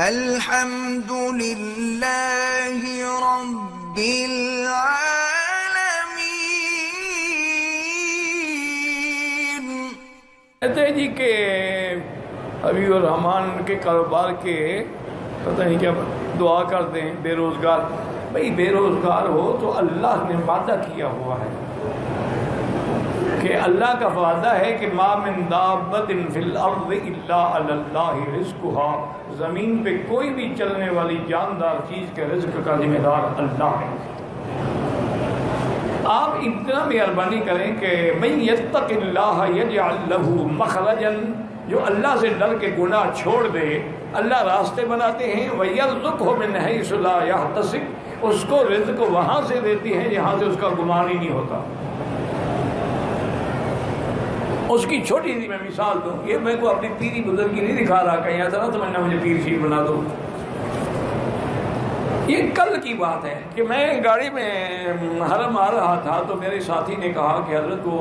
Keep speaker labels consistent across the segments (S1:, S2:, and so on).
S1: الحمد للہ رب العالمین۔
S2: کہتے ہیں جی کہ حبیب الرحمان کے کاروبار کے پتہ نہیں کیا دعا کرتے ہیں بے روزگار۔ بھئی بے روزگار ہو تو اللہ نے وعدہ کیا ہوا ہے کہ اللہ کا وعدہ ہے کہ ما من دابۃ فی الارض الا علی اللہ رزقها، زمین پہ کوئی بھی چلنے والی جاندار چیز کے رزق کا ذمہ دار اللہ ہے۔ آپ اتنا مہربانی کریں کہ من یتق اللہ یجعل له مخرجا، جو اللہ سے ڈر کے گناہ چھوڑ دے اللہ راستے بناتے ہیں، وَيَرْزُقْهُ مِنْ حَيْثُ لَا يَحْتَسِبُ، اس کو رزق وہاں سے دیتی ہیں جہاں سے اس کا گمان ہی نہیں ہوتا۔ اس کی چھوٹی سی میں مثال دوں، یہ میں کو اپنی پیری بزرگی نہیں دکھا رہا، کہیں ایسا نہ سمجھنا مجھے پیر شیر بنا دو۔ یہ کل کی بات ہے کہ میں گاڑی میں حرم آ رہا تھا تو میرے ساتھی نے کہا کہ حضرت وہ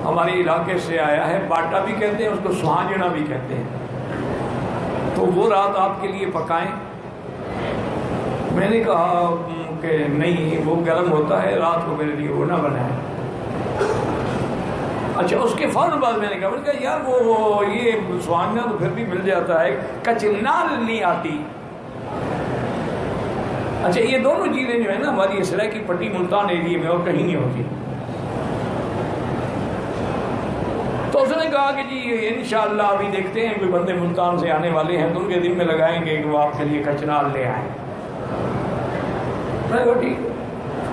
S2: ہمارے علاقے سے آیا ہے، باٹا بھی کہتے ہیں اس کو، سہانجنا بھی کہتے ہیں، تو وہ رات آپ کے لیے پکائیں۔ میں نے کہا کہ نہیں، وہ گرم ہوتا ہے، رات کو میرے لیے وہ نہ بنائیں۔ اچھا، اس کے فوراً بعد میں نے کہا یار وہ یہ سہانجنا تو پھر بھی مل جاتا ہے، کچنال نہیں آتی۔ اچھا، یہ دونوں چیزیں جو ہے نا ہماری اسرائیل کی پٹی ملتان ایریے میں اور کہیں نہیں ہوتی۔ تو اس نے کہا کہ جی انشاءاللہ ابھی دیکھتے ہیں کوئی بندے ملتان سے آنے والے ہیں تو ان کے دل میں لگائیں گے کہ وہ آپ کے لیے کچنال لے آئیں۔ میں کہا ٹھیک۔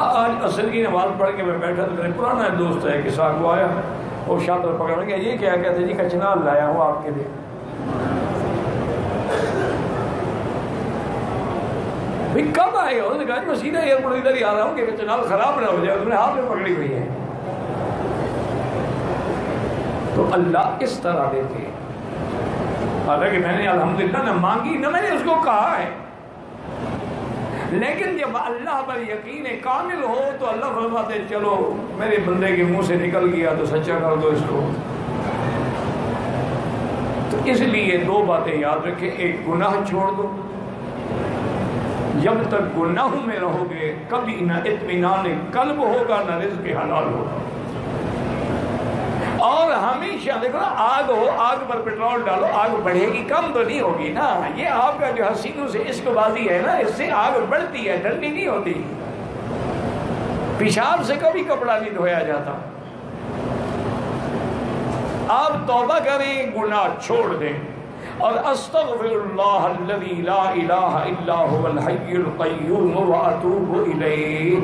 S2: آج عصر کی نماز پڑھ کے میں بیٹھا تو میرے پرانا دوست ہے کہ ساتھ وہ آیا، وہ شاطر پکڑ گیا، یہ کیا کہتے جی کچنال لایا ہوں آپ کے لیے۔ بھئی کب آئے گا؟ انہوں نے کہا میں سیدھا ایئرپورٹ ادھر ہی آ رہا ہوں کہ کچنال خراب نہ ہو جائے، اس نے ہاتھ میں پکڑی ہوئی ہے۔ تو اللہ اس طرح دیتے ہیں، حالانکہ میں نے الحمدللہ نہ مانگی نہ میں نے اس کو کہا ہے، لیکن جب اللہ پر یقین کامل ہو تو اللہ فرماتے چلو میرے بندے کے منہ سے نکل گیا تو سچا کر دو اس کو۔ تو اس لیے دو باتیں یاد رکھیں، ایک گناہ چھوڑ دو، جب تک گناہوں میں رہو گے کبھی نہ اطمینان قلب ہوگا نہ رزق حلال ہوگا۔ اور ہمیشہ دیکھو نا، آگ ہو، آگ پر پیٹرول ڈالو، آگ بڑھے گی، کم تو نہیں ہوگی نا۔ یہ آپ کا جو حسینوں سے عشق بازی ہے نا، اس سے آگ بڑھتی ہے، ٹھنڈی نہیں ہوتی۔ پیشاب سے کبھی کپڑا نہیں دھویا جاتا۔ آپ توبہ کریں، گناہ چھوڑ دیں، اور استغفر اللہ الذی لا الہ الا هو الحی القیوم واتوب الیہ،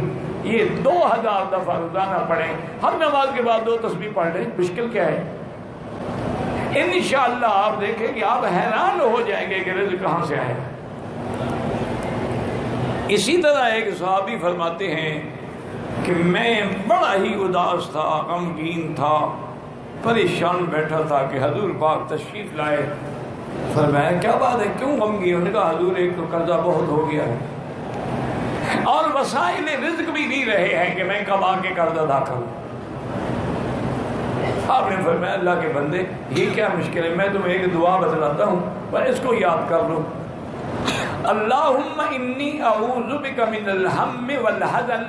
S2: یہ 2000 دفعہ روزانہ پڑھیں۔ ہر نماز کے بعد 2 تسبیح پڑھ لیں، مشکل کیا ہے؟ انشاءاللہ آپ دیکھیں کہ آپ حیران ہو جائیں گے کہ رزق کہاں سے آئے۔ اسی طرح ایک صحابی فرماتے ہیں کہ میں بڑا ہی اداس تھا، غمگین تھا، پریشان بیٹھا تھا کہ حضور پاک تشریف لائے۔ فرمایا کیا بات ہے، کیوں غمگین؟ انہوں نے کہا حضور ایک تو قرضہ بہت ہو گیا ہے اور وسائل رزق بھی نہیں رہے ہیں کہ میں کب آ کے قرض ادا کروں۔ آپ نے فرمایا اللہ کے بندے یہ کیا مشکل ہے، میں تمہیں ایک دعا بتلاتا ہوں پر اس کو یاد کر لو۔ اللہم انی اعوذ بک من الہم والحزن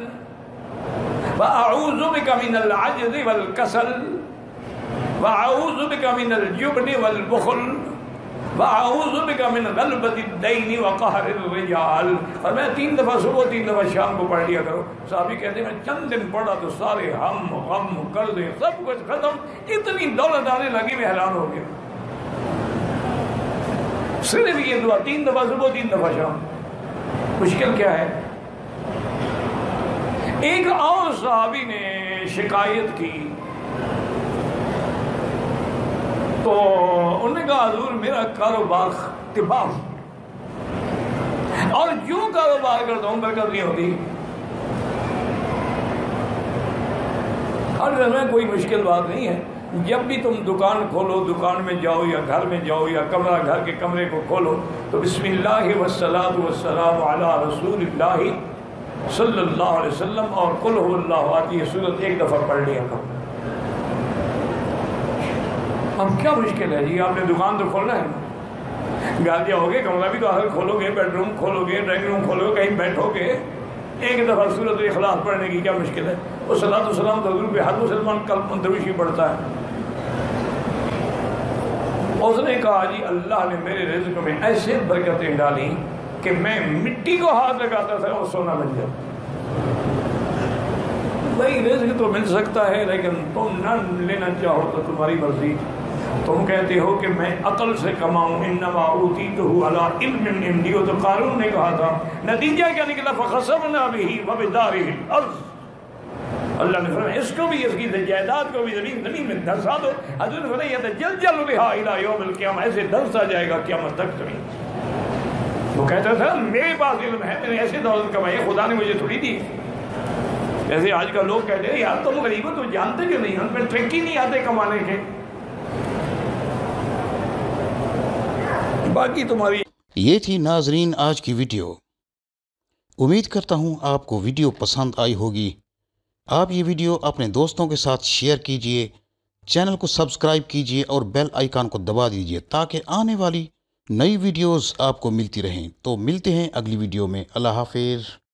S2: واعوذ بک من العجز والکسل واعوذ بک من الجبن والبخل وَأَعُوذُ بِكَ مِنْ غَلْبَةِ الدَّيْنِ وَقَهْرِ الرِّجَالِ۔ اور میں 3 دفعہ صبح 3 دفعہ شام کو پڑھ لیا کرو۔ صحابی کہتے ہیں میں چند دن پڑھا تو سارے ہم غم قرضے سب کچھ ختم، اتنی دولت آنے لگی میں حیران ہو گیا۔ صرف یہ دعا 3 دفعہ صبح 3 دفعہ شام، مشکل کیا ہے؟ ایک اور صحابی نے شکایت کی تو انہوں نے کہا حضور میرا کاروبار تباہ اور جو کاروبار کرتا ہوں برکت نہیں ہوتی۔ اور میں کوئی مشکل بات نہیں ہے، جب بھی تم دکان کھولو، دکان میں جاؤ یا گھر میں جاؤ یا کمرہ گھر کے کمرے کو کھولو تو بسم اللہ والصلاۃ والسلام علی رسول اللہ صلی اللہ علیہ وسلم اور قل هو اللہ احد یہ سورت 1 دفعہ پڑھ لیا کرو۔ اب کیا مشکل ہے جی، آپ نے دکان تو کھولنا ہے، گھر جاؤ گے کمرہ بھی تو آخر کھولو گے، بیڈ روم کھولو گے، ڈرائنگ روم کھولو گے، کہیں بیٹھو گے، ایک دفعہ سورۃ الاخلاص پڑھنے کی کیا مشکل ہے؟ وہ صلاۃ والسلام تو حضور پہ ہر مسلمان کلمہ دروشی پڑھتا ہے۔ اس نے کہا جی اللہ نے میرے رزق میں ایسے برکتیں ڈالی کہ میں مٹی کو ہاتھ لگاتا تھا اور سونا بن جاتا۔ بھائی رزق تو مل سکتا ہے لیکن تم نہ لینا چاہو تو تمہاری مرضی۔ تم کہتے ہو کہ میں عقل سے کماؤں، انما اوتیتہ علی علم عندی، تو قارون نے کہا تھا، نتیجہ کیا نکلا؟ فخسفنا بہ وبدارہ الارض۔ اللہ نے فرمایا اس کو بھی، اس کی جائیداد کو بھی زمین میں دھنسا دو۔ حضور نے فرمایا یتجلجل بہا الی یوم القیامہ، ایسے دھنسا جائے گا قیامت تک زمین۔ وہ کہتا تھا میرے پاس علم ہے، میں نے ایسے دولت کمائی ہے، خدا نے مجھے تھوڑی دی۔ جیسے آج کل لوگ کہتے ہیں یار تم غریب ہو، تو جانتے کیوں نہیں، ان پہ ٹرک ہی نہیں آتے کمانے کے۔ باقی تمہاری
S3: یہ تھی ناظرین آج کی ویڈیو۔ امید کرتا ہوں آپ کو ویڈیو پسند آئی ہوگی۔ آپ یہ ویڈیو اپنے دوستوں کے ساتھ شیئر کیجئے، چینل کو سبسکرائب کیجئے اور بیل آئیکن کو دبا دیجئے تاکہ آنے والی نئی ویڈیوز آپ کو ملتی رہیں۔ تو ملتے ہیں اگلی ویڈیو میں۔ اللہ حافظ۔